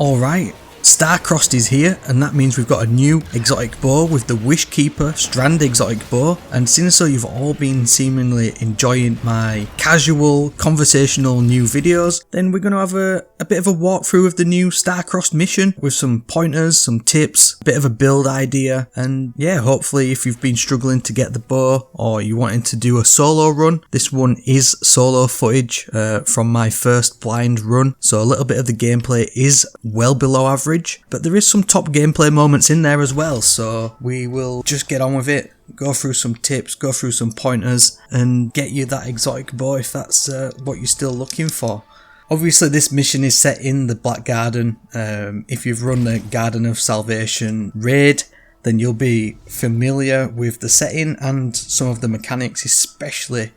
Alright, Starcrossed is here, and that means we've got a new exotic bow with the Wishkeeper Strand exotic bow. And since so you've all been seemingly enjoying my casual, conversational new videos, then we're going to have a bit of a walkthrough of the new Starcrossed mission with some pointers, some tips, a bit of a build idea, and yeah, hopefully if you've been struggling to get the bow or you wanting to do a solo run, this one is solo footage from my first blind run, so a little bit of the gameplay is well below average. But there is some top gameplay moments in there as well, so we will just get on with it, go through some tips, go through some pointers, and get you that exotic bow if that's what you're still looking for. Obviously this mission is set in the Black Garden. If you've run the Garden of Salvation raid, then you'll be familiar with the setting and some of the mechanics, especially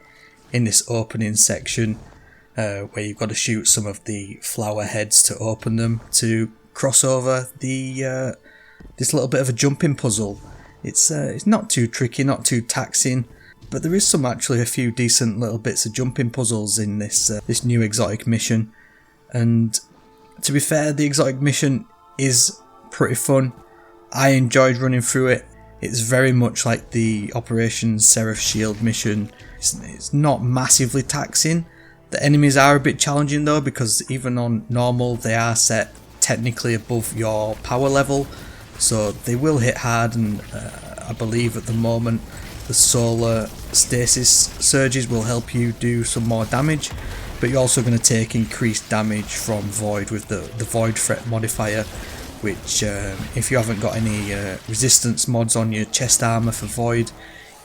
in this opening section where you've got to shoot some of the flower heads to open them to cross over the this little bit of a jumping puzzle. It's not too tricky, not too taxing, but there is actually a few decent little bits of jumping puzzles in this this new exotic mission. And to be fair, the exotic mission is pretty fun. I enjoyed running through it. It's very much like the Operation Seraph Shield mission. It's not massively taxing. The enemies are a bit challenging though, because even on normal they are set technically above your power level, so they will hit hard, and I believe at the moment the solar stasis surges will help you do some more damage, but you're also going to take increased damage from Void with the Void threat modifier, which if you haven't got any resistance mods on your chest armor for Void,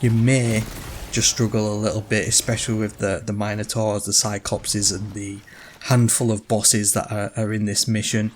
you may just struggle a little bit, especially with the Minotaurs, the Cyclopses, and the handful of bosses that are in this mission.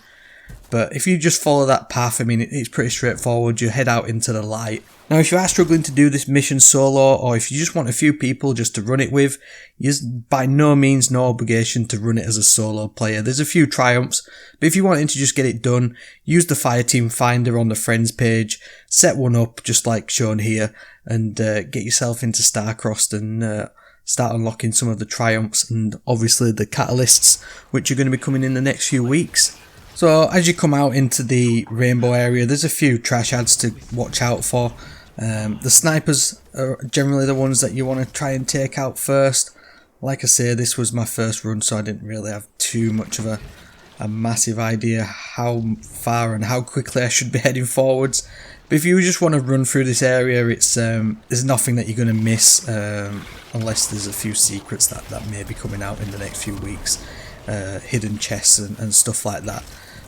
But if you just follow that path, I mean, it's pretty straightforward. You head out into the light. Now, if you are struggling to do this mission solo, or if you just want a few people just to run it with, there's by no means no obligation to run it as a solo player. There's a few triumphs, but if you wanted to just get it done, use the Fireteam Finder on the friends page, set one up just like shown here, and get yourself into Starcrossed and start unlocking some of the triumphs and obviously the catalysts, which are going to be coming in the next few weeks. So as you come out into the rainbow area, there's a few trash ads to watch out for. The snipers are generally the ones that you want to try and take out first. Like I say, this was my first run, so I didn't really have too much of a massive idea how far and how quickly I should be heading forwards. But if you just want to run through this area, it's there's nothing that you're going to miss, unless there's a few secrets that may be coming out in the next few weeks. Hidden chests and stuff like that.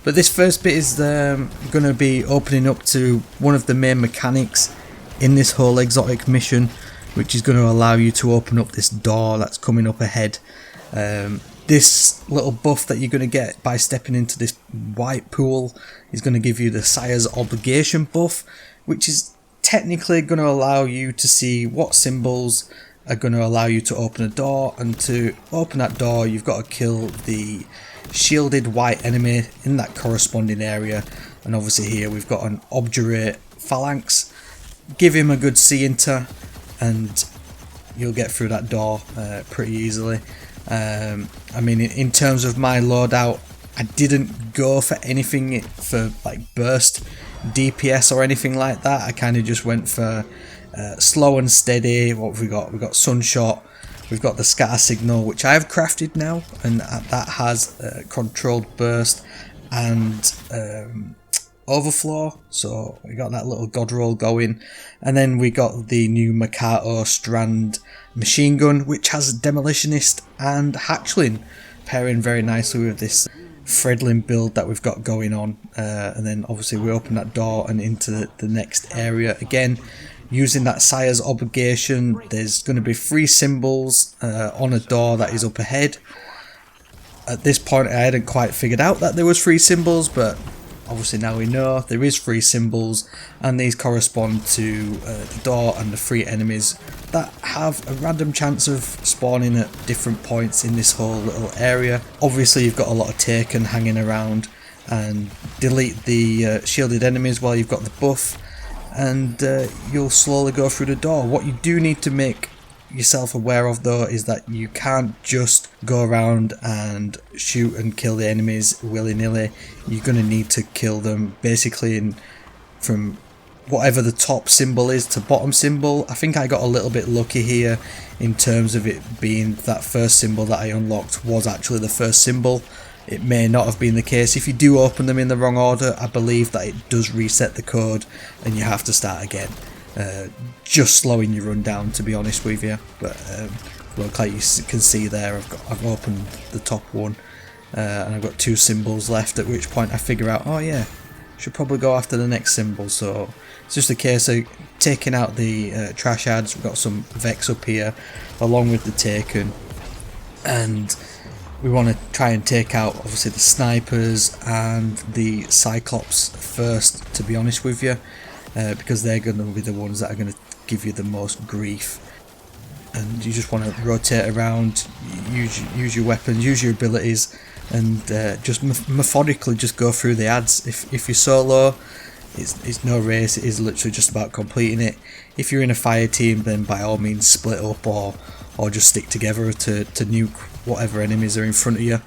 But this first bit is going to be opening up to one of the main mechanics in this whole exotic mission, which is going to allow you to open up this door that's coming up ahead. This little buff that you're going to get by stepping into this white pool is going to give you the Sire's Obligation buff, which is technically going to allow you to see what symbols are going to allow you to open a door, and to open that door you've got to kill the shielded white enemy in that corresponding area. And obviously here we've got an obdurate phalanx. Give him a good see-inter and you'll get through that door pretty easily. I mean, in terms of my loadout, I didn't go for anything for like burst DPS or anything like that. I kind of just went for slow and steady. What have we got? We've got Sunshot, we've got the Scatter Signal, which I have crafted now, and that has controlled burst and overflow, so we got that little god roll going. And then we got the new Makato Strand machine gun, which has Demolitionist and Hatchling, pairing very nicely with this Fredlin build that we've got going on. And then obviously we open that door and into the next area again. Using that Sire's Obligation, there's going to be 3 symbols on a door that is up ahead. At this point I hadn't quite figured out that there was 3 symbols, but obviously now we know there is 3 symbols, and these correspond to the door and the 3 enemies that have a random chance of spawning at different points in this whole little area. Obviously you've got a lot of Taken hanging around, and delete the shielded enemies while you've got the buff, and you'll slowly go through the door. What you do need to make yourself aware of though is that you can't just go around and shoot and kill the enemies willy-nilly. You're going to need to kill them basically from whatever the top symbol is to bottom symbol. I think I got a little bit lucky here in terms of it being that first symbol that I unlocked was actually the first symbol. It may not have been the case. If you do open them in the wrong order, I believe that it does reset the code and you have to start again. Just slowing your run down, to be honest with you. But look, like you can see there, I've opened the top one and I've got 2 symbols left, at which point I figure out, oh yeah, should probably go after the next symbol. So it's just a case of taking out the trash ads. We've got some Vex up here along with the Taken, and we want to try and take out obviously the snipers and the Cyclops first, to be honest with you, because they're going to be the ones that are going to give you the most grief. And you just want to rotate around, use your weapons, use your abilities, and just methodically just go through the ads. If you're solo, it's no race, it is literally just about completing it. If you're in a fire team, then by all means split up or just stick together to nuke whatever enemies are in front of you.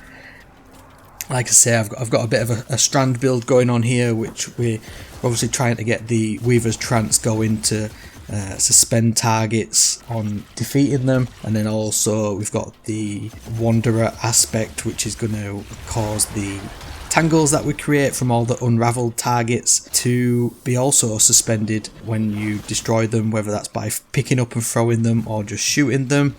Like I say, I've got a bit of a Strand build going on here, which we're obviously trying to get the Weaver's Trance going to suspend targets on defeating them, and then also we've got the Wanderer aspect, which is going to cause the tangles that we create from all the unraveled targets to be also suspended when you destroy them, whether that's by picking up and throwing them or just shooting them.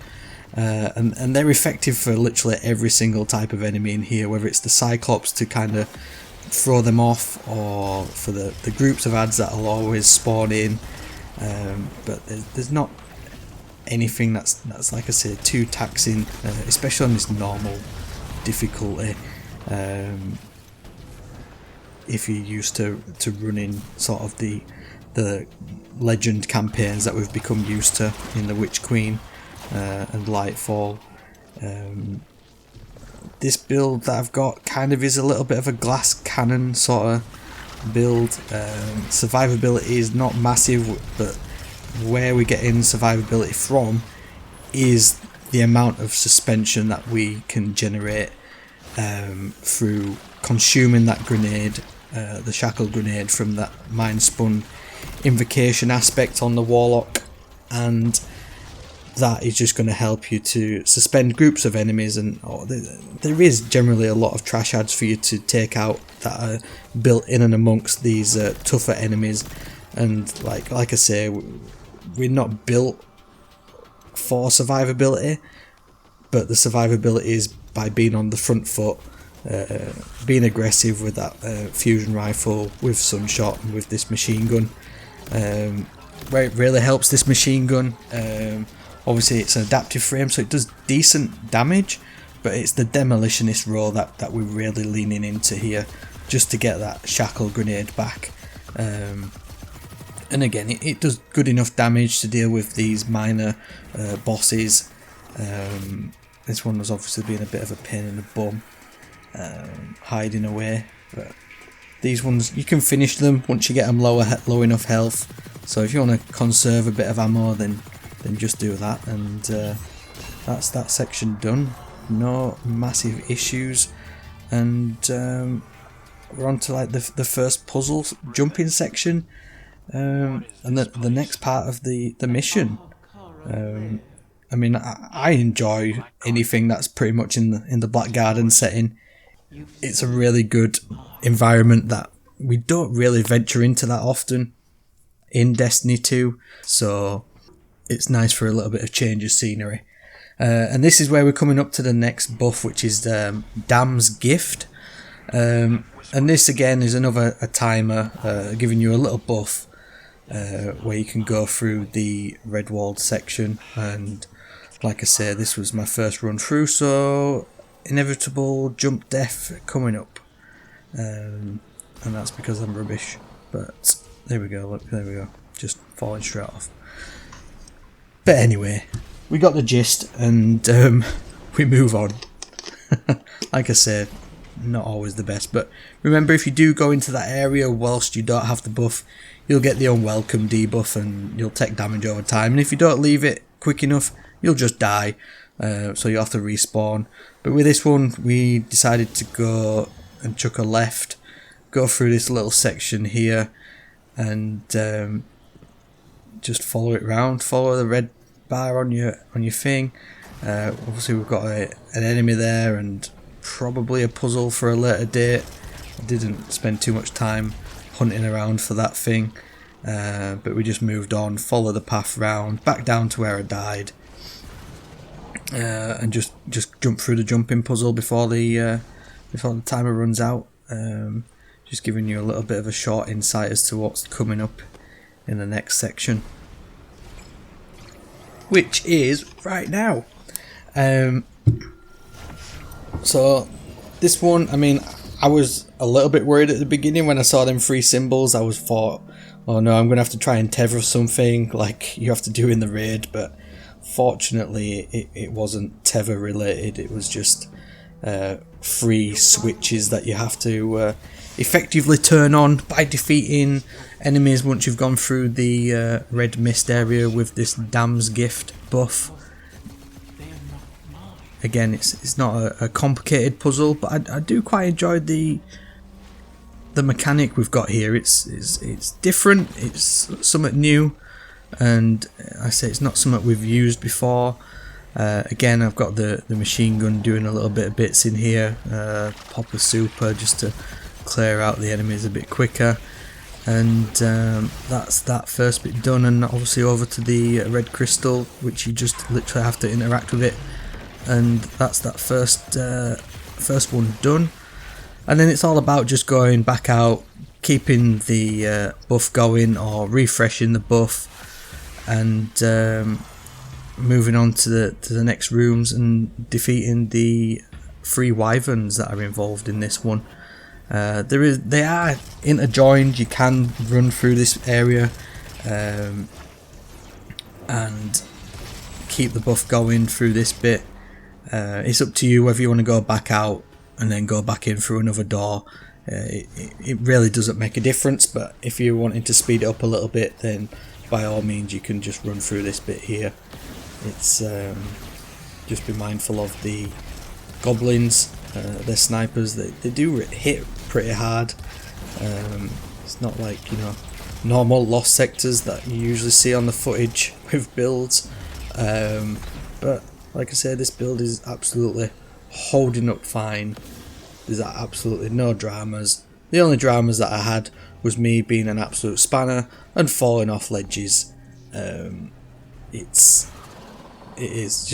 And they're effective for literally every single type of enemy in here, whether it's the Cyclops to kind of throw them off, or for the groups of ads that will always spawn in. But there's not anything that's like I say too taxing, especially on this normal difficulty. If you're used to running sort of the legend campaigns that we've become used to in the Witch Queen and Lightfall. This build that I've got kind of is a little bit of a glass cannon sort of build. Survivability is not massive, but where we get in survivability from is the amount of suspension that we can generate through consuming that grenade, the shackle grenade from that mind spun invocation aspect on the Warlock, and that is just going to help you to suspend groups of enemies. And there is generally a lot of trash ads for you to take out that are built in and amongst these tougher enemies. And like I say, we're not built for survivability, but the survivability is by being on the front foot, being aggressive with that fusion rifle, with Sunshot, and with this machine gun. Where it really helps, this machine gun, obviously it's an adaptive frame, so it does decent damage, but it's the demolitionist role that we're really leaning into here, just to get that shackle grenade back. And again, it does good enough damage to deal with these minor bosses. This one was obviously being a bit of a pain in the bum, hiding away, but these ones you can finish them once you get them low enough health. So if you want to conserve a bit of ammo, then just do that, and that's that section done. No massive issues, and we're on to like the first puzzle jumping section, and the next part of the mission. I mean, I enjoy anything that's pretty much in the Black Garden setting. It's a really good environment that we don't really venture into that often in Destiny 2, so it's nice for a little bit of change of scenery. And this is where we're coming up to the next buff, which is Dam's Gift. And this again is a timer, giving you a little buff where you can go through the Redwalled section. And like I say, this was my first run through, so inevitable jump death coming up. And that's because I'm rubbish. But there we go, look, there we go. Just falling straight off. But anyway, we got the gist, and we move on. Like I said, not always the best, but remember, if you do go into that area whilst you don't have the buff, you'll get the unwelcome debuff and you'll take damage over time, and if you don't leave it quick enough, you'll just die. So you have to respawn. But with this one, we decided to go and chuck a left, go through this little section here, and just follow it round. Follow the red bar on your thing. Obviously, we've got an enemy there, and probably a puzzle for a later date. I didn't spend too much time hunting around for that thing, but we just moved on, follow the path round, back down to where I died, and just jump through the jumping puzzle before the timer runs out. Just giving you a little bit of a short insight as to what's coming up in the next section, which is right now. So this one, I mean, I was a little bit worried at the beginning when I saw them 3 symbols. I was thought, oh no, I'm going to have to try and tether something like you have to do in the raid, but fortunately it wasn't tether related. It was just 3 switches that you have to effectively turn on by defeating enemies once you've gone through the red mist area with this Dam's Gift buff. Again, it's not a complicated puzzle, but I do quite enjoy the mechanic we've got here. It's different, it's something new, and I say it's not something we've used before. Again, I've got the machine gun doing a little bit of bits in here, pop a super just to clear out the enemies a bit quicker, and that's that first bit done. And obviously over to the red crystal, which you just literally have to interact with it, and that's that first one done. And then it's all about just going back out, keeping the buff going or refreshing the buff, and moving on to the next rooms and defeating the 3 wyverns that are involved in this one. They are interjoined. You can run through this area and keep the buff going through this bit. It's up to you whether you want to go back out and then go back in through another door. It really doesn't make a difference, but if you're wanting to speed it up a little bit, then by all means you can just run through this bit here. It's just be mindful of the goblins. They're snipers. They do hit pretty hard. It's not like, normal lost sectors that you usually see on the footage with builds, but like I said, this build is absolutely holding up fine. There's absolutely no dramas. The only dramas that I had was me being an absolute spanner and falling off ledges. It is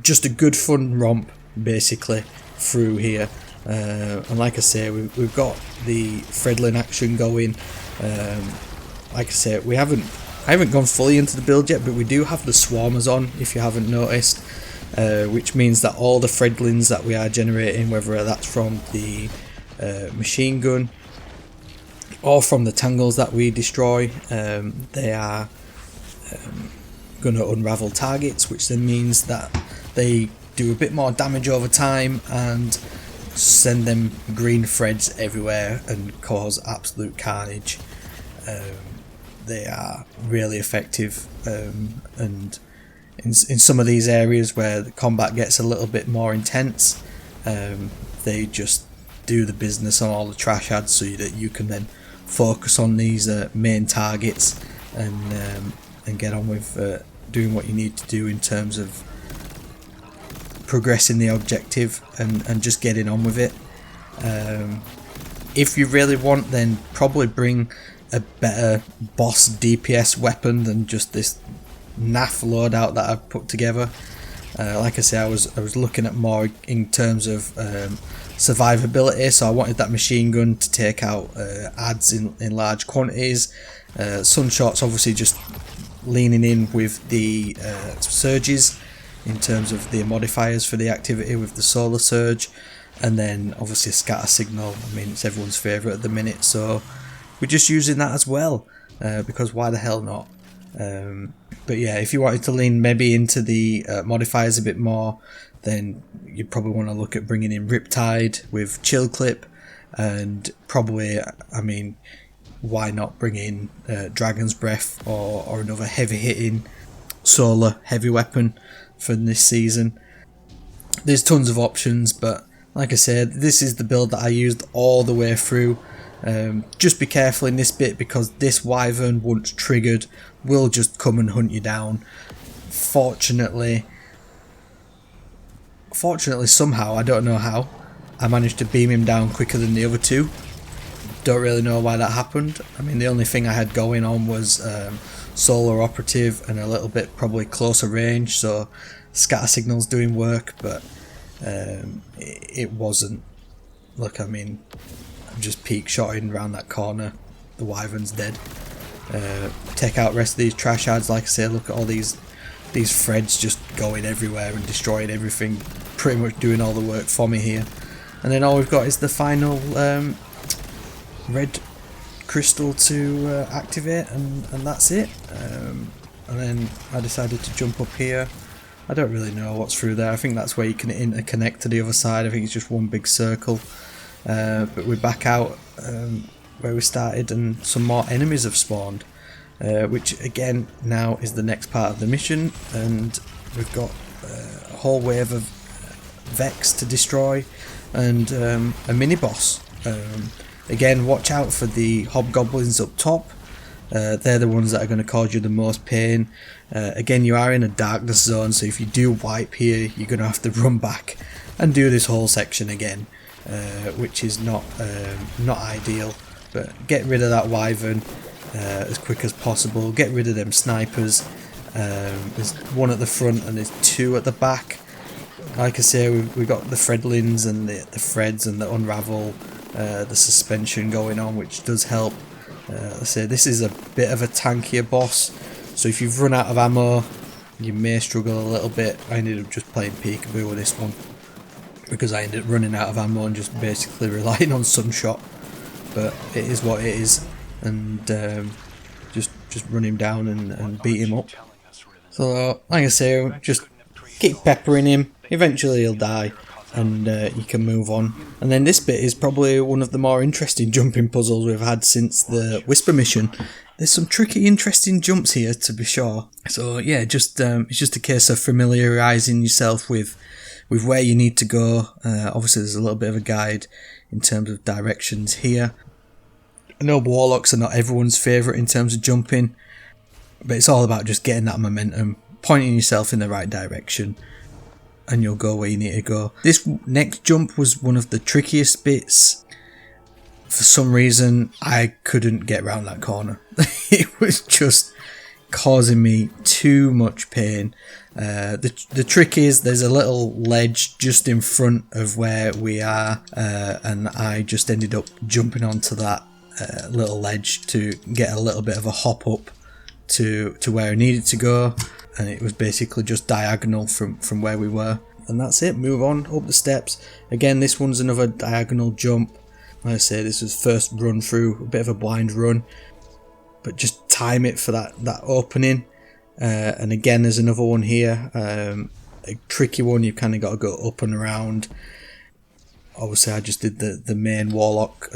just a good fun romp basically through here, and like I say, we've got the Fredlin action going. Like I say, I haven't gone fully into the build yet, but we do have the swarmers on, if you haven't noticed, which means that all the Fredlins that we are generating, whether that's from the machine gun or from the tangles that we destroy, they are going to unravel targets, which then means that they do a bit more damage over time and send them green threads everywhere and cause absolute carnage. They are really effective, and in some of these areas where the combat gets a little bit more intense, they just do the business on all the trash ads so that you can then focus on these main targets and get on with doing what you need to do in terms of progressing the objective and just getting on with it. If you really want, then probably bring a better boss DPS weapon than just this naff loadout that I've put together. Like I say, I was looking at more in terms of survivability, so I wanted that machine gun to take out ads in large quantities. Sunshot's obviously just leaning in with the surges in terms of the modifiers for the activity with the solar surge, and then obviously scatter signal. I mean, it's everyone's favourite at the minute, so we're just using that as well, because why the hell not? But yeah, if you wanted to lean maybe into the modifiers a bit more, then you'd probably want to look at bringing in Riptide with Chill Clip, and probably, I mean, why not bring in Dragon's Breath or another heavy hitting solar heavy weapon for this season. There's tons of options, but like I said, this is the build that I used all the way through. Just be careful in this bit, because this wyvern, once triggered, will just come and hunt you down. Fortunately somehow, I don't know how, I managed to beam him down quicker than the other two. Don't really know why that happened. I mean, the only thing I had going on was solar operative and a little bit probably closer range, so scatter signals doing work, but it wasn't. Look, I mean, I'm just peak shotting around that corner. The wyvern's dead. Take out the rest of these trash ads. Like I say, look at all these threads just going everywhere and destroying everything, pretty much doing all the work for me here. And then all we've got is the final red crystal to activate, and that's it. And then I decided to jump up here. I don't really know what's through there. I think that's where you can interconnect to the other side. I think it's just one big circle. But we're back out where we started, and some more enemies have spawned, which again now is the next part of the mission, and we've got a whole wave of Vex to destroy, and a mini boss. Again, watch out for the hobgoblins up top. They're the ones that are going to cause you the most pain. Again, you are in a darkness zone, so if you do wipe here, you're going to have to run back and do this whole section again, which is not ideal. But get rid of that wyvern as quick as possible. Get rid of them snipers. There's one at the front and there's two at the back. Like I say, we've got the threadlings and the threads and the unravel, the suspension going on, which does help. Let's say this is a bit of a tankier boss, so if you've run out of ammo, you may struggle a little bit. I ended up just playing peekaboo with this one, because I ended up running out of ammo and just basically relying on sunshot. But it is what it is, and just run him down and beat him up. So like I say, just keep peppering him. Eventually he'll die, and you can move on. And then this bit is probably one of the more interesting jumping puzzles we've had since the Whisper mission. There's some tricky, interesting jumps here, to be sure. So yeah, it's just a case of familiarising yourself with where you need to go. Obviously there's a little bit of a guide in terms of directions here. I know warlocks are not everyone's favourite in terms of jumping, but it's all about just getting that momentum, pointing yourself in the right direction, and you'll go where you need to go. This next jump was one of the trickiest bits. For some reason, I couldn't get around that corner. It was just causing me too much pain. The trick is there's a little ledge just in front of where we are, and I just ended up jumping onto that little ledge to get a little bit of a hop up to where I needed to go, and it was basically just diagonal from where we were, and that's it. Move on up the steps. Again, this one's another diagonal jump. Like I say, this was first run through, a bit of a blind run, but just time it for that opening. And again, there's another one here, a tricky one. You've kind of got to go up and around. Obviously I just did the main warlock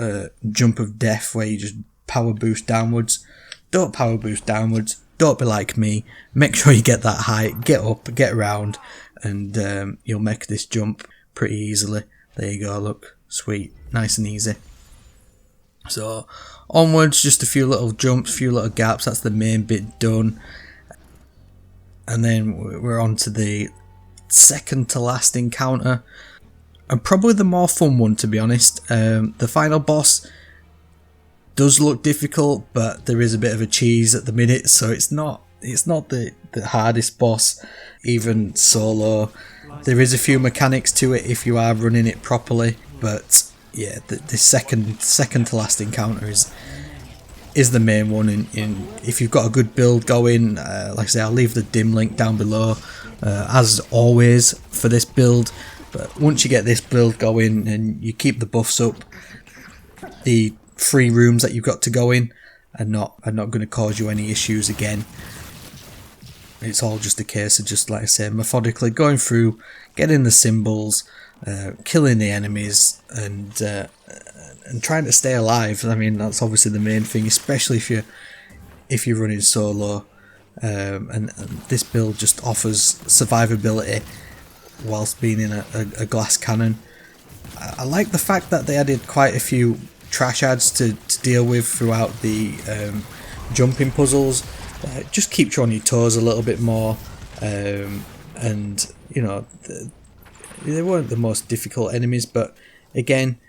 jump of death, where you just power boost downwards. Don't power boost downwards, don't be like me. Make sure you get that height, get up, get around, and you'll make this jump pretty easily. There you go, look, sweet, nice and easy. So onwards, just a few little jumps, few little gaps. That's the main bit done, and then we're on to the second to last encounter, and probably the more fun one, to be honest. The final boss does look difficult, but there is a bit of a cheese at the minute, so it's not the hardest boss, even solo. There is a few mechanics to it if you are running it properly, but yeah, the second to last encounter is the main one. In if you've got a good build going, like I say, I'll leave the dim link down below, as always for this build. But once you get this build going and you keep the buffs up, the 3 rooms that you've got to go in are not going to cause you any issues again. It's all just a case of just, like I say, methodically going through, getting the symbols, killing the enemies, and trying to stay alive. I mean, that's obviously the main thing, especially if you're running solo. and this build just offers survivability whilst being in a glass cannon. I like the fact that they added quite a few trash ads to deal with throughout the jumping puzzles. Just keeps you on your toes a little bit more, and you know, they weren't the most difficult enemies, but again,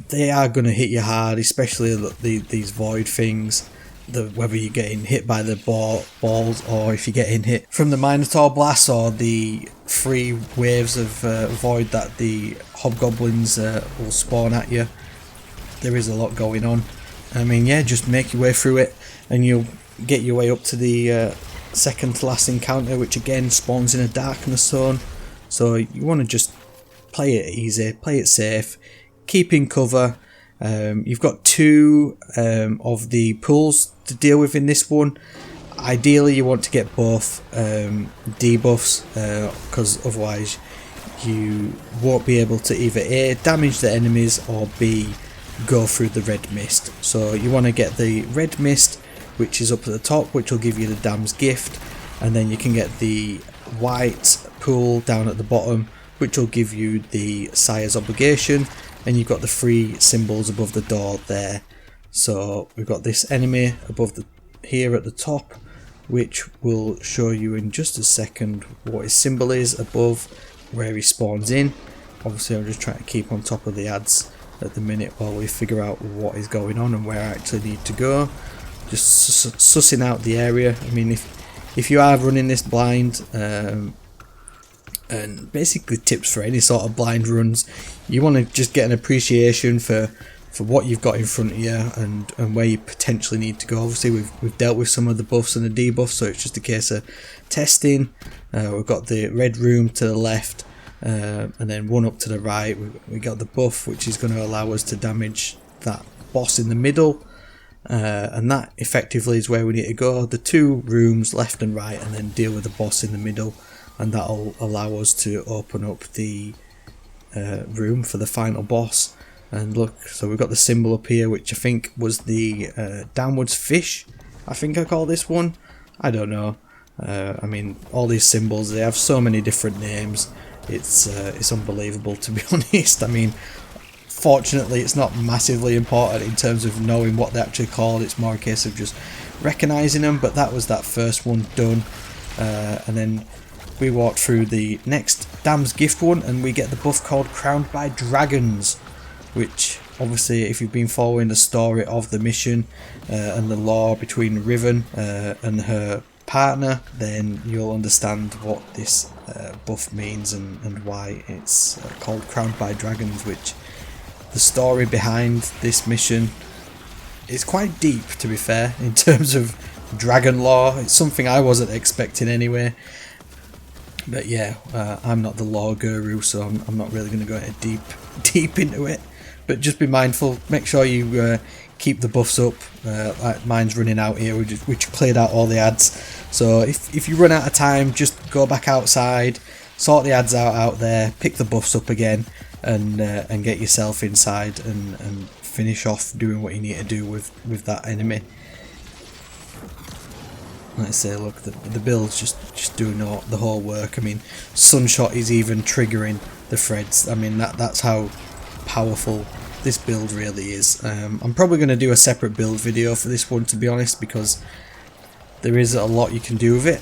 they are going to hit you hard, especially these void things. Whether you're getting hit by the balls, or if you're getting hit from the Minotaur blasts, or the 3 waves of void that the hobgoblins will spawn at you. There is a lot going on. I mean, yeah, just make your way through it, and you'll get your way up to the second to last encounter, which again spawns in a darkness zone. So you want to just play it easy, play it safe, keep in cover. You've got 2 of the pools to deal with in this one. Ideally you want to get both debuffs, because otherwise you won't be able to either A, damage the enemies, or B, go through the red mist. So you want to get the red mist, which is up at the top, which will give you the Dam's Gift, and then you can get the white pool down at the bottom, which will give you the Sire's Obligation, and you've got the 3 symbols above the door there. So we've got this enemy above here at the top, which will show you in just a second what his symbol is above where he spawns in. Obviously I'm just trying to keep on top of the ads at the minute while we figure out what is going on and where I actually need to go. Just sussing out the area. I mean, if you are running this blind, and basically tips for any sort of blind runs, you want to just get an appreciation for what you've got in front of you and where you potentially need to go. Obviously we've dealt with some of the buffs and the debuffs, so it's just a case of testing. We've got the red room to the left, and then one up to the right. We got the buff, which is going to allow us to damage that boss in the middle, and that effectively is where we need to go. The 2 rooms left and right, and then deal with the boss in the middle, and that'll allow us to open up the room for the final boss. And look, so we've got the symbol up here, which I think was the downwards fish, I think I call this one. I don't know. I mean, all these symbols, they have so many different names. It's unbelievable, to be honest. I mean, fortunately it's not massively important in terms of knowing what they're actually called. It's more a case of just recognising them. But that was that first one done, and then we walk through the next Dam's Gift one, and we get the buff called Crowned by Dragons, which obviously, if you've been following the story of the mission and the lore between Riven and her partner, then you'll understand what this buff means and why it's called Crowned by Dragons. Which the story behind this mission is quite deep, to be fair, in terms of dragon lore. It's something I wasn't expecting anyway. But yeah, I'm not the lore guru, so I'm not really going to go deep into it. But just be mindful, make sure you keep the buffs up. Like mine's running out here, we just cleared out all the ads. So if you run out of time, just go back outside, sort the ads out there, pick the buffs up again, and get yourself inside and finish off doing what you need to do with that enemy. Like I say, look, the build's just doing the whole work. I mean, Sunshot is even triggering the threads. I mean, that's how powerful this build really is. I'm probably going to do a separate build video for this one, to be honest, because there is a lot you can do with it,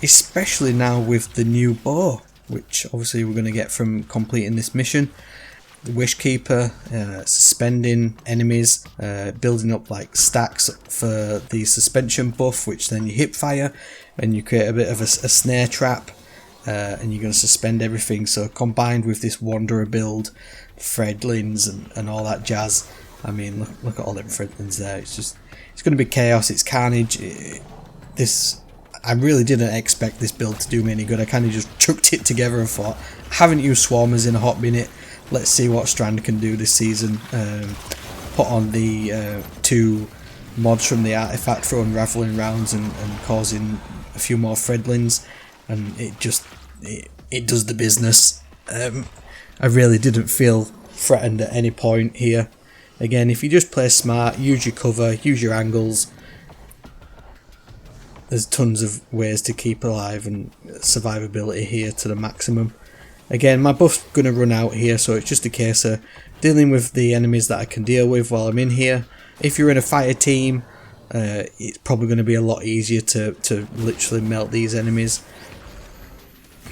especially now with the new bow, which obviously we're going to get from completing this mission. The Wishkeeper, suspending enemies, building up like stacks for the suspension buff, which then you hip fire and you create a bit of a snare trap, and you're going to suspend everything. So combined with this Wanderer build, threadlings and all that jazz, I mean, look at all them threadlings there. It's going to be chaos, it's carnage. I really didn't expect this build to do me any good. I kind of just chucked it together and thought, I haven't used Swarmers in a hot minute. Let's see what Strand can do this season. Put on the 2 mods from the artifact for unravelling rounds and causing a few more threadlings, and it does the business. I really didn't feel threatened at any point here. Again, if you just play smart, use your cover, use your angles, there's tons of ways to keep alive and survivability here to the maximum. Again, my buff's going to run out here, so it's just a case of dealing with the enemies that I can deal with while I'm in here. If you're in a fighter team, it's probably going to be a lot easier to literally melt these enemies.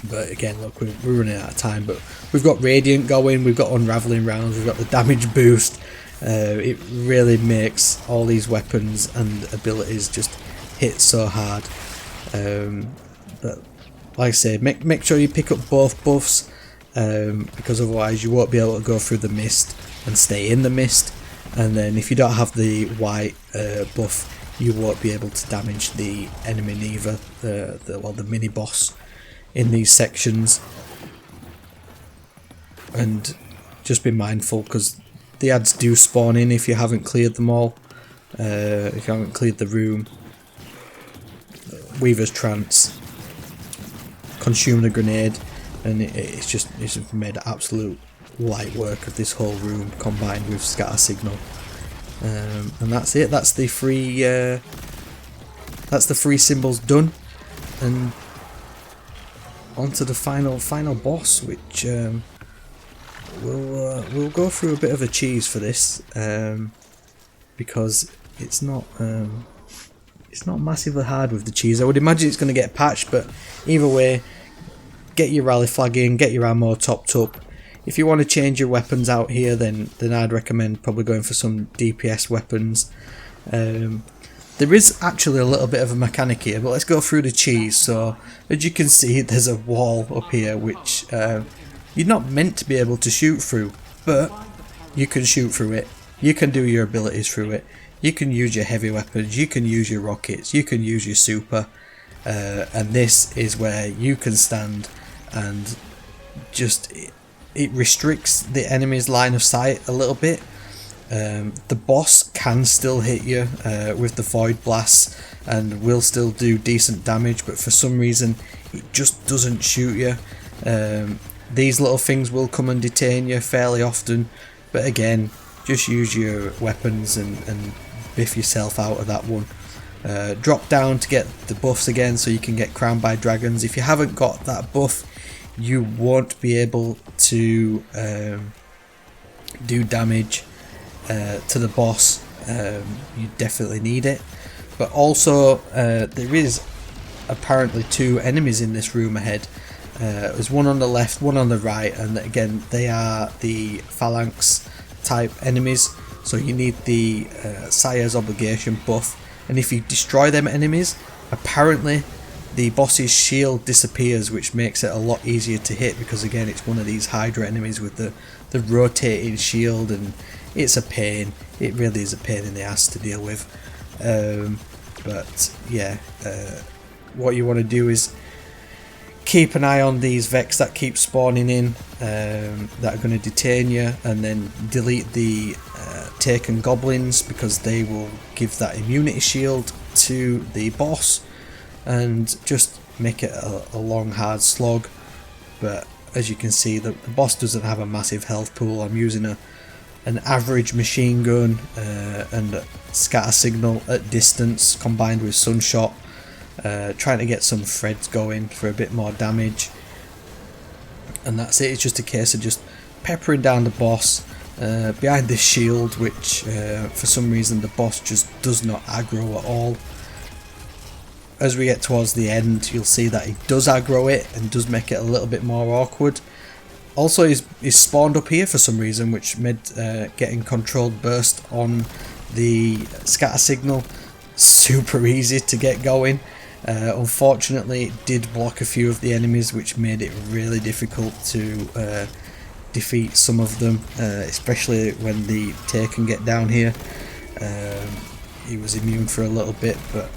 But again, look, we're running out of time. But we've got Radiant going, we've got Unraveling Rounds, we've got the damage boost. It really makes all these weapons and abilities just hit so hard. But like I say, make sure you pick up both buffs, because otherwise you won't be able to go through the mist and stay in the mist. And then if you don't have the white buff, you won't be able to damage the enemy neither, the mini boss in these sections. And just be mindful, because the ads do spawn in if you haven't cleared them all, if you haven't cleared the room. Weaver's Trance, Consume the Grenade, and it's made absolute light work of this whole room combined with Scatter Signal. And that's it. That's the three symbols done, and onto the final boss, which we'll go through a bit of a cheese for this, because it's not massively hard with the cheese. I would imagine it's going to get patched, but either way, get your rally flag in, get your ammo topped up. If you want to change your weapons out here, then I'd recommend probably going for some DPS weapons. There is actually a little bit of a mechanic here, but let's go through the cheese. So as you can see, there's a wall up here which you're not meant to be able to shoot through, but you can shoot through it. You can do your abilities through it. You can use your heavy weapons, you can use your rockets, you can use your super, and this is where you can stand and just, it restricts the enemy's line of sight a little bit. The boss can still hit you with the Void Blasts and will still do decent damage, but for some reason it just doesn't shoot you. These little things will come and detain you fairly often, but again, just use your weapons and biff yourself out of that one. Drop down to get the buffs again, so you can get crowned by dragons. If you haven't got that buff, you won't be able to do damage to the boss. You definitely need it. But also there is apparently two enemies in this room ahead. There's one on the left, one on the right, and again they are the phalanx type enemies, so you need the Sire's Obligation buff, and if you destroy them enemies, apparently the boss's shield disappears, which makes it a lot easier to hit, because again it's one of these Hydra enemies with the rotating shield, and it's a pain. It really is a pain in the ass to deal with. But yeah, what you want to do is keep an eye on these Vex that keep spawning in, that are going to detain you, and then delete the taken goblins, because they will give that immunity shield to the boss and just make it a long hard slog. But as you can see, the boss doesn't have a massive health pool. I'm using an average machine gun and a scatter signal at distance combined with sunshot, trying to get some threads going for a bit more damage, and that's it. It's just a case of just peppering down the boss behind this shield, which for some reason the boss just does not aggro at all. As we get towards the end, you'll see that he does aggro it and does make it a little bit more awkward. Also, he's spawned up here for some reason, which made getting controlled burst on the scatter signal super easy to get going. Unfortunately, it did block a few of the enemies, which made it really difficult to defeat some of them, especially when the Taken get down here. He was immune for a little bit, but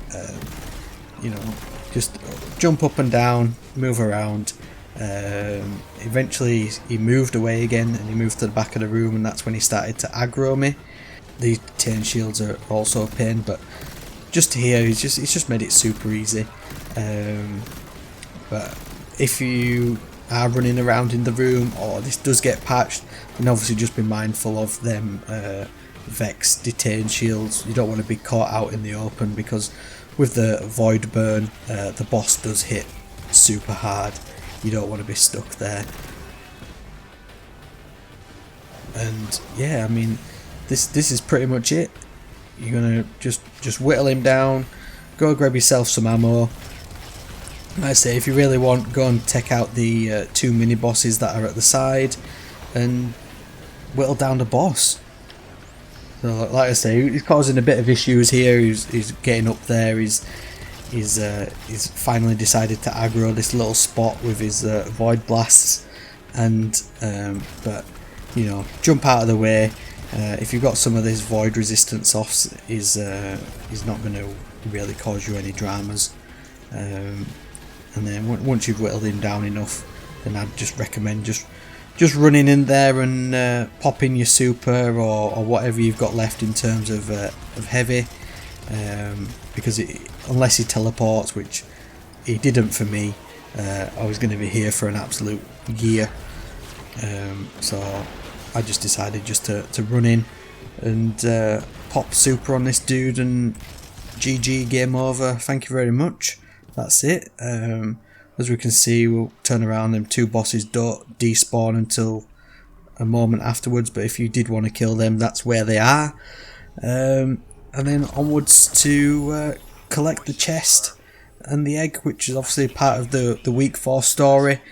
you know, just jump up and down, move around. Eventually he moved away again, and he moved to the back of the room, and that's when he started to aggro me. The Taken shields are also a pain, but just here he's just made it super easy. But if you are running around in the room, or this does get patched, then obviously just be mindful of them Vex detain shields. You don't want to be caught out in the open, because with the void burn, the boss does hit super hard. You don't want to be stuck there. And yeah, I mean, this is pretty much it. You're gonna just whittle him down, go grab yourself some ammo. Like I say, if you really want, go and take out the 2 mini bosses that are at the side and whittle down the boss. So like I say, he's causing a bit of issues here. He's getting up there. He's finally decided to aggro this little spot with his void blasts, and but you know, jump out of the way. If you've got some of this void resistance offs, he's not going to really cause you any dramas. And then once you've whittled him down enough, then I'd just recommend just running in there and popping your super or whatever you've got left in terms of heavy, because unless he teleports, which he didn't for me, I was going to be here for an absolute year. So I just decided just to run in and pop super on this dude, and GG, game over, thank you very much. That's it. As we can see, we'll turn around, them 2 bosses don't despawn until a moment afterwards, but if you did want to kill them, that's where they are. And then onwards to collect the chest and the egg, which is obviously part of the week 4 story.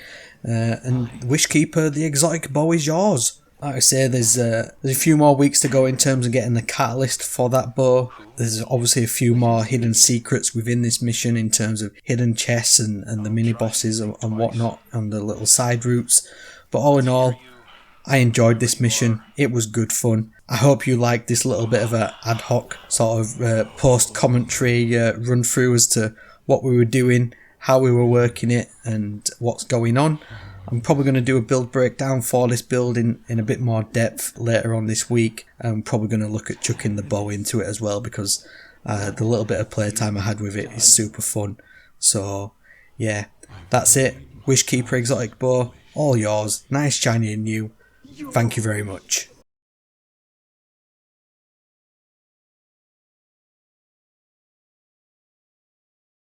And Wishkeeper, the exotic bow is yours. Like I say, there's a few more weeks to go in terms of getting the catalyst for that bow. There's obviously a few more hidden secrets within this mission in terms of hidden chests and the mini bosses and whatnot on the little side routes. But all in all, I enjoyed this mission. It was good fun. I hope you liked this little bit of a ad hoc sort of post-commentary run through as to what we were doing, how we were working it, and what's going on. I'm probably going to do a build breakdown for this build in a bit more depth later on this week. I'm probably going to look at chucking the bow into it as well, because the little bit of playtime I had with it is super fun. So yeah, that's it. Wishkeeper exotic bow, all yours, nice, shiny and new. Thank you very much.